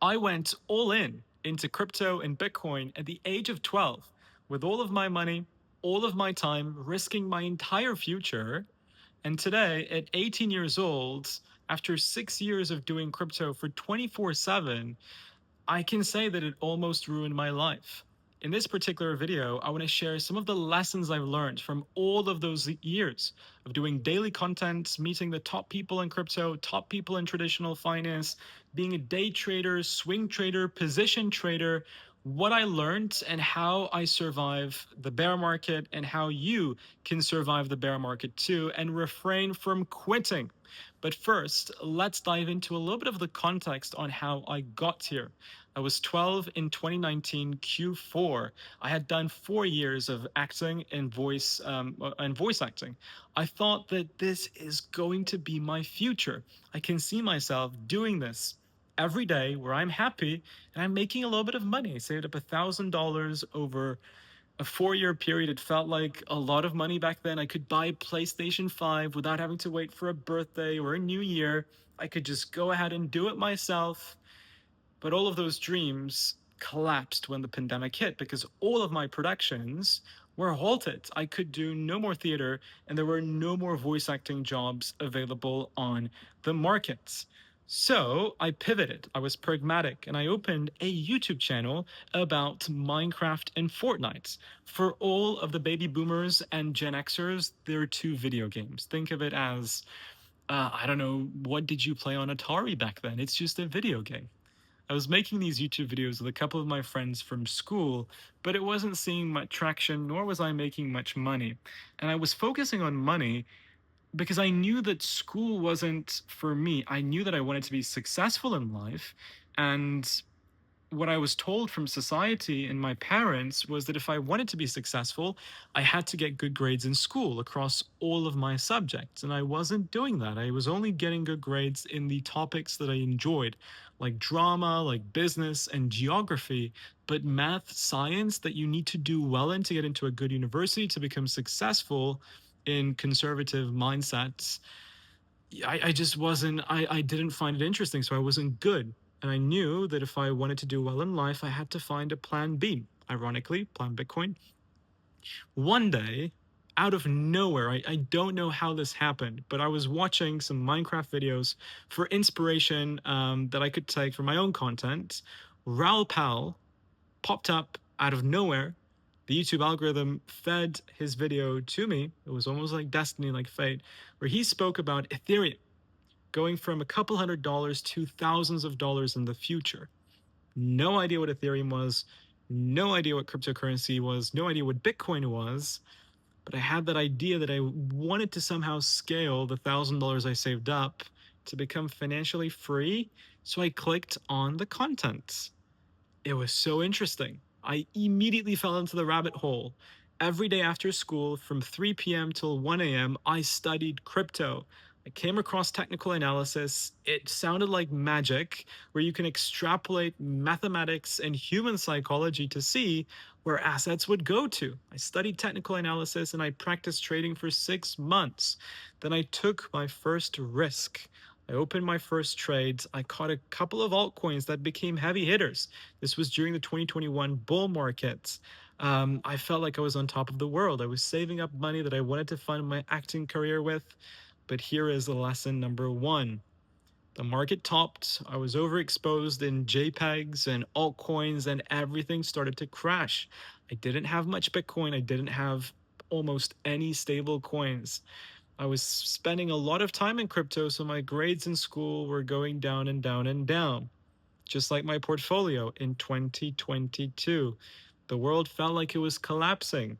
I went all in into crypto and Bitcoin at the age of 12 with all of my money, all of my time, risking my entire future. And today, at 18 years old, after 6 years of doing crypto for 24/7, I can say that it almost ruined my life. In this particular video, I want to share some of the lessons I've learned from all of those years of doing daily content, meeting the top people in crypto, top people in traditional finance, being a day trader, swing trader, position trader, what I learned and how I survive the bear market and how you can survive the bear market too and refrain from quitting. But first, let's dive into a little bit of the context on how I got here. I was 12 in 2019 Q4. I had done 4 years of acting and voice acting. I thought that this is going to be my future. I can see myself doing this every day where I'm happy and I'm making a little bit of money. I saved up $1,000 over a 4 year period. It felt like a lot of money back then. I could buy PlayStation 5 without having to wait for a birthday or a new year. I could just go ahead and do it myself. But all of those dreams collapsed when the pandemic hit because all of my productions were halted. I could do no more theater and there were no more voice acting jobs available on the markets. So I pivoted. I was pragmatic and I opened a YouTube channel about Minecraft and Fortnite. For all of the baby boomers and Gen Xers, they're two video games. Think of it as, I don't know, what did you play on Atari back then? It's just a video game. I was making these YouTube videos with a couple of my friends from school, but it wasn't seeing much traction, nor was I making much money. And I was focusing on money because I knew that school wasn't for me. I knew that I wanted to be successful in life, and what I was told from society and my parents was that if I wanted to be successful, I had to get good grades in school across all of my subjects. And I wasn't doing that. I was only getting good grades in the topics that I enjoyed, like drama, like business, and geography. But math, science, that you need to do well in to get into a good university to become successful in conservative mindsets, I just wasn't, I didn't find it interesting. So I wasn't good. And I knew that if I wanted to do well in life, I had to find a plan B. Ironically, Plan Bitcoin. One day, out of nowhere, I don't know how this happened, but I was watching some Minecraft videos for inspiration that I could take for my own content. Raoul Pal popped up out of nowhere. The YouTube algorithm fed his video to me. It was almost like destiny, like fate, where he spoke about Ethereum going from a couple $100s to thousands of dollars in the future. No idea what Ethereum was, no idea what cryptocurrency was, no idea what Bitcoin was, but I had that idea that I wanted to somehow scale the $1,000 I saved up to become financially free. So I clicked on the content. It was so interesting. I immediately fell into the rabbit hole. Every day after school, from 3 p.m. till 1 a.m., I studied crypto. I came across technical analysis. It sounded like magic, where you can extrapolate mathematics and human psychology to see where assets would go to. I studied technical analysis and I practiced trading for 6 months. Then I took my first risk. I opened my first trades. I caught a couple of altcoins that became heavy hitters. This was during the 2021 bull market. I felt like I was on top of the world. I was saving up money that I wanted to fund my acting career with. But here is the lesson number one. The market topped. I was overexposed in JPEGs and altcoins, and everything started to crash. I didn't have much Bitcoin. I didn't have almost any stable coins. I was spending a lot of time in crypto, so my grades in school were going down and down and down, just like my portfolio in 2022. The world felt like it was collapsing.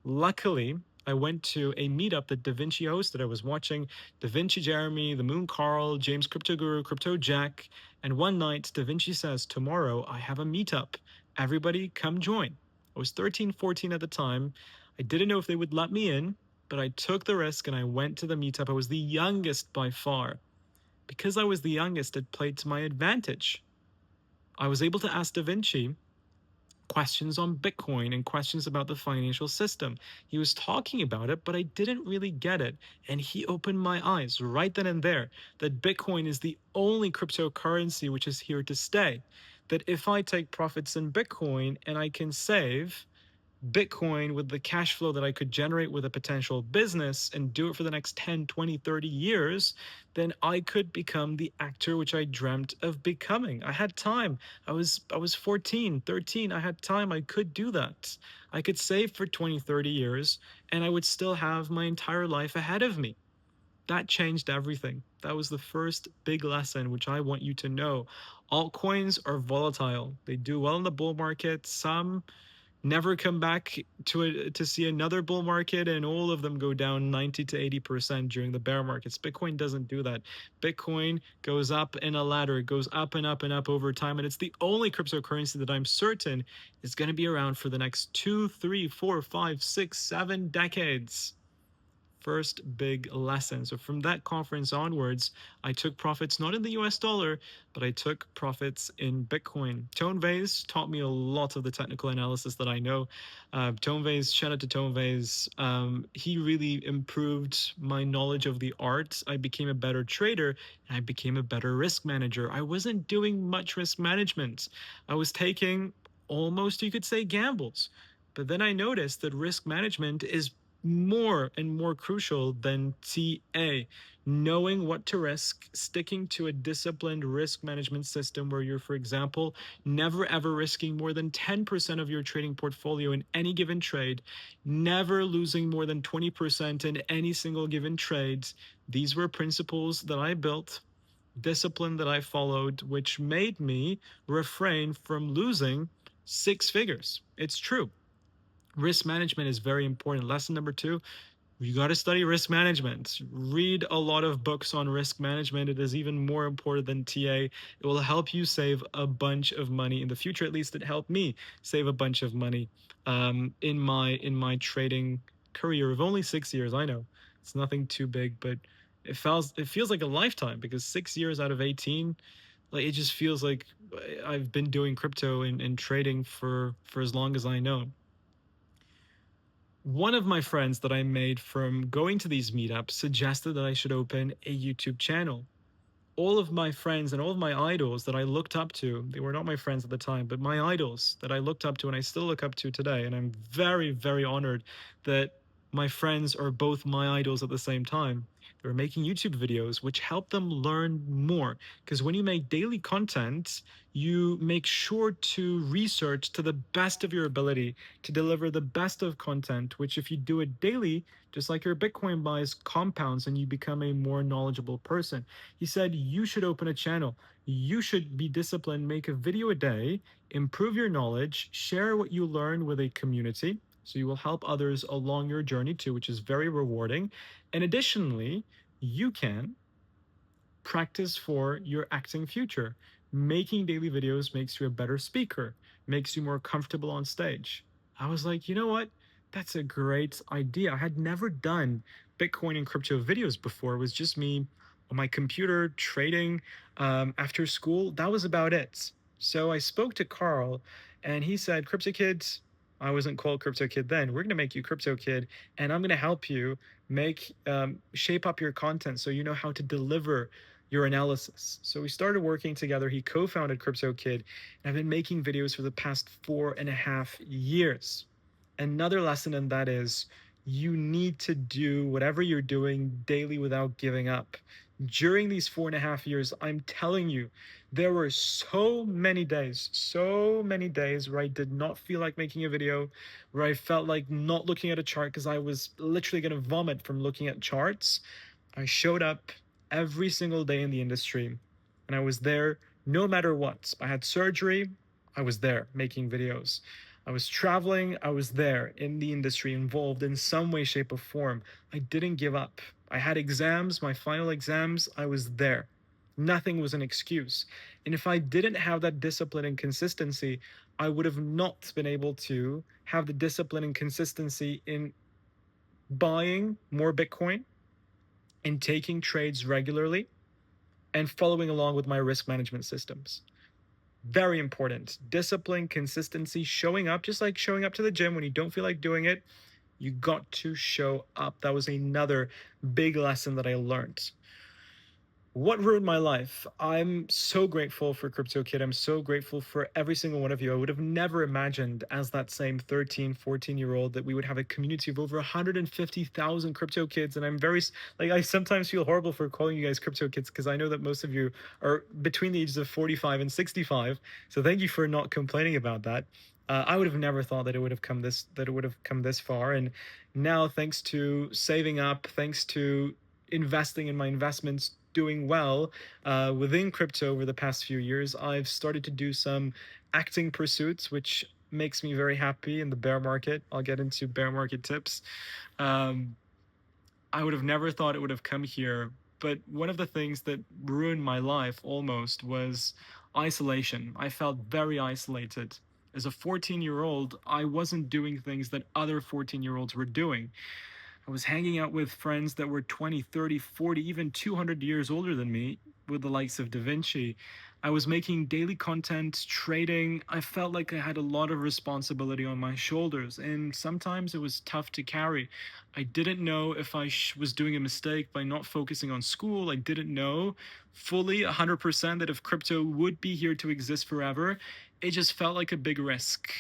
Luckily, I went to a meetup that Da Vinci hosted. I was watching Da Vinci Jeremy, the Moon Carl, James Crypto Guru, Crypto Jack, and one night Da Vinci says, "Tomorrow I have a meetup. Everybody come join." I was 13, 14 at the time. I didn't know if they would let me in, but I took the risk and I went to the meetup. I was the youngest by far. Because I was the youngest, it played to my advantage. I was able to ask Da Vinci questions on Bitcoin and questions about the financial system. He was talking about it, but I didn't really get it. And he opened my eyes right then and there that Bitcoin is the only cryptocurrency which is here to stay. That if I take profits in Bitcoin and I can save Bitcoin with the cash flow that I could generate with a potential business and do it for the next 10, 20, 30 years, then I could become the actor which I dreamt of becoming. I had time. I was 14, 13. I had time. I could do that. I could save for 20, 30 years and I would still have my entire life ahead of me. That changed everything. That was the first big lesson which I want you to know. Altcoins are volatile. They do well in the bull market. Some never come back to see another bull market, and all of them go down 90 to 80% during the bear markets. Bitcoin doesn't do that. Bitcoin goes up in a ladder. It goes up and up and up over time, and it's the only cryptocurrency that I'm certain is going to be around for the next 2, 3, 4, 5, 6, 7 decades. First big lesson. So from that conference onwards, I took profits not in the US dollar, but I took profits in Bitcoin. Tone Vase taught me a lot of the technical analysis that I know. Tone Vase, shout out to Tone Vase. He really improved my knowledge of the art. I became a better trader and I became a better risk manager. I wasn't doing much risk management. I was taking almost, you could say, gambles. But then I noticed that risk management is more and more crucial than TA. Knowing what to risk, sticking to a disciplined risk management system where you're, for example, never ever risking more than 10% of your trading portfolio in any given trade, never losing more than 20% in any single given trade. These were principles that I built, discipline that I followed, which made me refrain from losing six figures. It's true. Risk management is very important. Lesson number 2, you got to study risk management. Read a lot of books on risk management. It is even more important than TA. It will help you save a bunch of money in the future. At least it helped me save a bunch of money in my trading career of only 6 years. I know it's nothing too big, but it feels like a lifetime, because 6 years out of 18, like, it just feels like I've been doing crypto and trading for as long as I know. One of my friends that I made from going to these meetups suggested that I should open a YouTube channel. All of my friends and all of my idols that I looked up to, they were not my friends at the time, but my idols that I looked up to and I still look up to today. And I'm very, very honored that my friends are both my idols at the same time. They were making YouTube videos, which help them learn more. Because when you make daily content, you make sure to research to the best of your ability to deliver the best of content, which, if you do it daily, just like your Bitcoin buys, compounds and you become a more knowledgeable person. He said, you should open a channel. You should be disciplined, make a video a day, improve your knowledge, share what you learn with a community. So you will help others along your journey too, which is very rewarding. And additionally, you can practice for your acting future. Making daily videos makes you a better speaker, makes you more comfortable on stage. I was like, you know what? That's a great idea. I had never done Bitcoin and crypto videos before. It was just me on my computer trading after school. That was about it. So I spoke to Carl and he said, Crypto Kids, I wasn't called Crypto Kid then. We're going to make you Crypto Kid, and I'm going to help you make shape up your content so you know how to deliver your analysis. So we started working together. He co-founded Crypto Kid, and I've been making videos for the past 4.5 years. Another lesson in that is you need to do whatever you're doing daily without giving up. During these 4.5 years, I'm telling you, there were so many days where I did not feel like making a video, where I felt like not looking at a chart because I was literally going to vomit from looking at charts. I showed up every single day in the industry, and I was there no matter what. I had surgery, I was there making videos. I was traveling, I was there in the industry, involved in some way, shape, or form. I didn't give up. I had exams, my final exams, I was there. Nothing was an excuse. And if I didn't have that discipline and consistency, I would have not been able to have the discipline and consistency in buying more Bitcoin and taking trades regularly and following along with my risk management systems. Very important. Discipline, consistency, showing up, just like showing up to the gym when you don't feel like doing it. You got to show up. That was another big lesson that I learned. What ruined my life? I'm so grateful for CryptoKid. I'm so grateful for every single one of you. I would have never imagined, as that same 13, 14-year-old, that we would have a community of over 150,000 crypto kids. And I'm very, like, I sometimes feel horrible for calling you guys crypto kids because I know that most of you are between the ages of 45 and 65. So thank you for not complaining about that. I would have never thought that it would have come this far. And now, thanks to saving up, thanks to investing in my investments, doing well within crypto over the past few years, I've started to do some acting pursuits, which makes me very happy in the bear market. I'll get into bear market tips. Um, I would have never thought it would have come here, but one of the things that ruined my life almost was isolation. I felt very isolated. As a 14-year-old, I wasn't doing things that other 14-year-olds were doing. I was hanging out with friends that were 20, 30, 40, even 200 years older than me, with the likes of Da Vinci. I was making daily content, trading. I felt like I had a lot of responsibility on my shoulders, and sometimes it was tough to carry. I didn't know if I was doing a mistake by not focusing on school. I didn't know fully 100% that if crypto would be here to exist forever, it just felt like a big risk.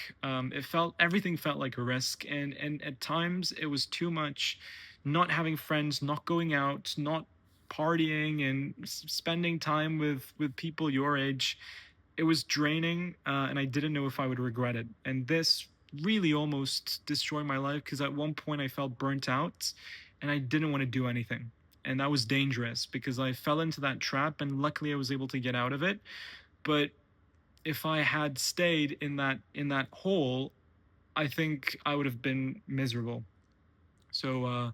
Everything felt like a risk, and at times it was too much. Not having friends, not going out, not partying, and spending time with people your age, it was draining, and I didn't know if I would regret it. And this really almost destroyed my life because at one point I felt burnt out, and I didn't want to do anything. And that was dangerous because I fell into that trap, and luckily I was able to get out of it. But if I had stayed in that hole, I think I would have been miserable. So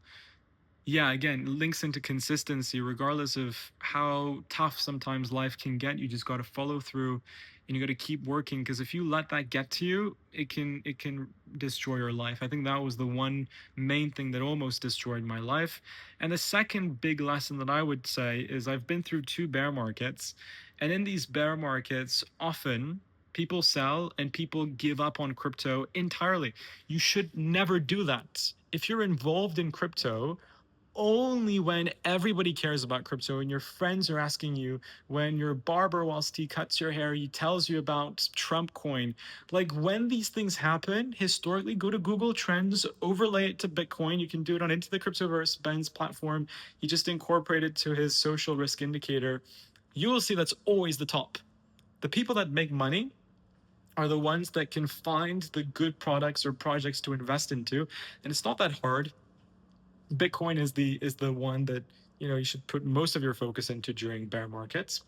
yeah, again, links into consistency. Regardless of how tough sometimes life can get, you just got to follow through, and you got to keep working. Because if you let that get to you, it can destroy your life. I think that was the one main thing that almost destroyed my life. And the second big lesson that I would say is I've been through two bear markets, and in these bear markets, often people sell and people give up on crypto entirely. You should never do that. If you're involved in crypto, only when everybody cares about crypto and your friends are asking you, when your barber, whilst he cuts your hair, he tells you about Trump coin. Like, when these things happen, historically, go to Google Trends, overlay it to Bitcoin. You can do it on Into the Cryptoverse, Ben's platform. He just incorporated to his social risk indicator. You will see that's always the top. The people that make money are the ones that can find the good products or projects to invest into. And it's not that hard. Bitcoin is the one that you should put most of your focus into during bear markets.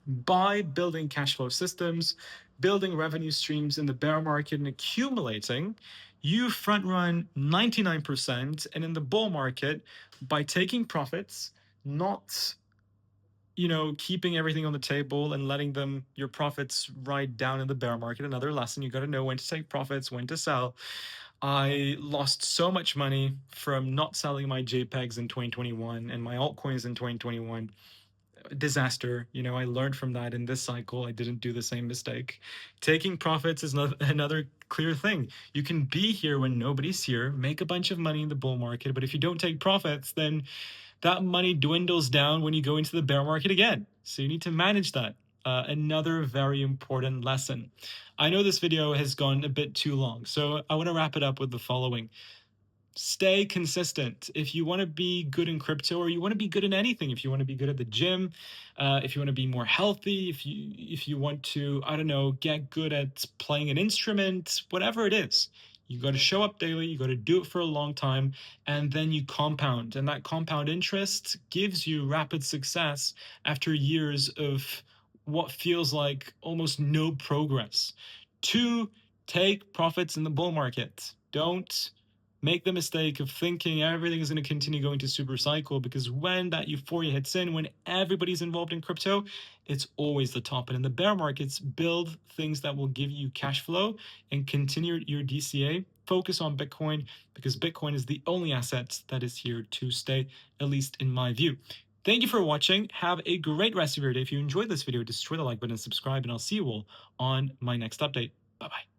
By building cash flow systems, building revenue streams in the bear market, and accumulating, you front run 99%. And in the bull market, by taking profits, not keeping everything on the table and letting your profits ride down in the bear market. Another lesson, you got to know when to take profits, when to sell. I lost so much money from not selling my JPEGs in 2021 and my altcoins in 2021. Disaster. I learned from that in this cycle. I didn't do the same mistake. Taking profits is another clear thing. You can be here when nobody's here, make a bunch of money in the bull market, but if you don't take profits, then that money dwindles down when you go into the bear market again. So you need to manage that. Another very important lesson. I know this video has gone a bit too long, so I want to wrap it up with the following. Stay consistent. If you want to be good in crypto, or you want to be good in anything, if you want to be good at the gym, if you want to be more healthy, if you want to, I don't know, get good at playing an instrument, whatever it is, you got to show up daily, you got to do it for a long time, and then you compound. And that compound interest gives you rapid success after years of what feels like almost no progress. Two, take profits in the bull market. Don't make the mistake of thinking everything is going to continue going to super cycle, because when that euphoria hits in, when everybody's involved in crypto, it's always the top. And in the bear markets, build things that will give you cash flow and continue your DCA. Focus on Bitcoin, because Bitcoin is the only asset that is here to stay, at least in my view. Thank you for watching. Have a great rest of your day. If you enjoyed this video, destroy the like button and subscribe, and I'll see you all on my next update. Bye-bye.